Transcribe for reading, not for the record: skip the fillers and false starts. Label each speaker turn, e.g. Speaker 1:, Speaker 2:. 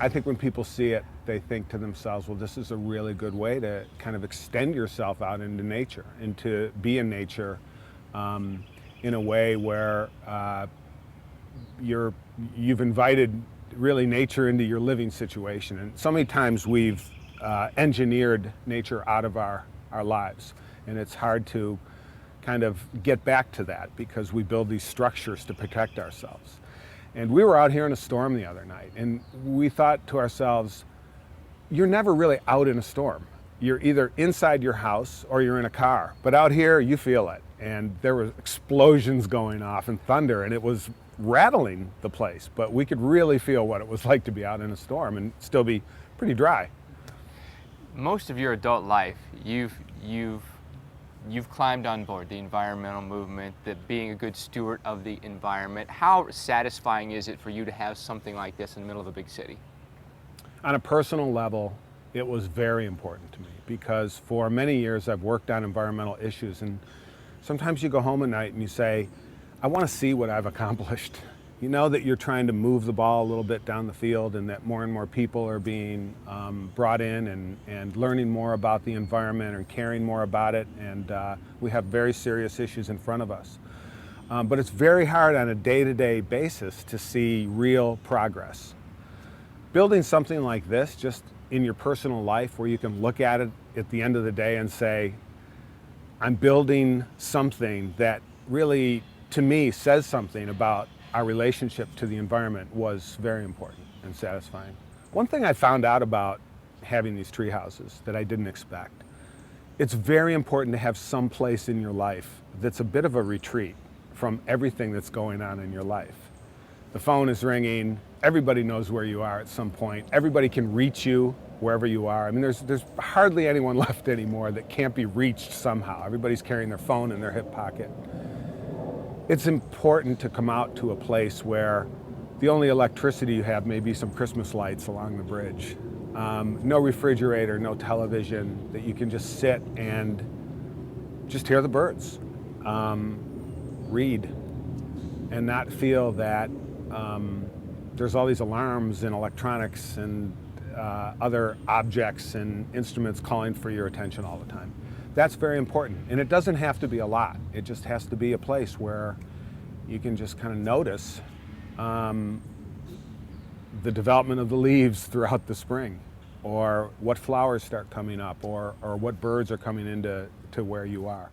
Speaker 1: I think when people see it, they think to themselves, well, this is a really good way to kind of extend yourself out into nature and to be in nature in a way where you've invited really nature into your living situation. And so many times we've engineered nature out of our lives, and it's hard to kind of get back to that because we build these structures to protect ourselves. And we were out here in a storm the other night, and we thought to ourselves, you're never really out in a storm. You're either inside your house or you're in a car, but out here you feel it. And there were explosions going off and thunder, and it was rattling the place, but we could really feel what it was like to be out in a storm and still be pretty dry.
Speaker 2: Most of your adult life, you've climbed on board the environmental movement, being a good steward of the environment. How satisfying is it for you to have something like this in the middle of a big city?
Speaker 1: On a personal level, it was very important to me because for many years I've worked on environmental issues, and sometimes you go home at night and you say, I want to see what I've accomplished. You know that you're trying to move the ball a little bit down the field and that more and more people are being brought in and learning more about the environment and caring more about it, and we have very serious issues in front of us. But it's very hard on a day-to-day basis to see real progress. Building something like this just in your personal life where you can look at it at the end of the day and say, I'm building something that really, to me, says something about our relationship to the environment was very important and satisfying. One thing I found out about having these tree houses that I didn't expect, it's very important to have some place in your life that's a bit of a retreat from everything that's going on in your life. The phone is ringing, everybody knows where you are at some point, everybody can reach you wherever you are. I mean, there's hardly anyone left anymore that can't be reached somehow. Everybody's carrying their phone in their hip pocket. It's important to come out to a place where the only electricity you have may be some Christmas lights along the bridge. No refrigerator, no television, that you can just sit and just hear the birds, read, and not feel that there's all these alarms and electronics and other objects and instruments calling for your attention all the time. That's very important, and it doesn't have to be a lot. It just has to be a place where you can just kind of notice the development of the leaves throughout the spring, or what flowers start coming up, or what birds are coming into where you are.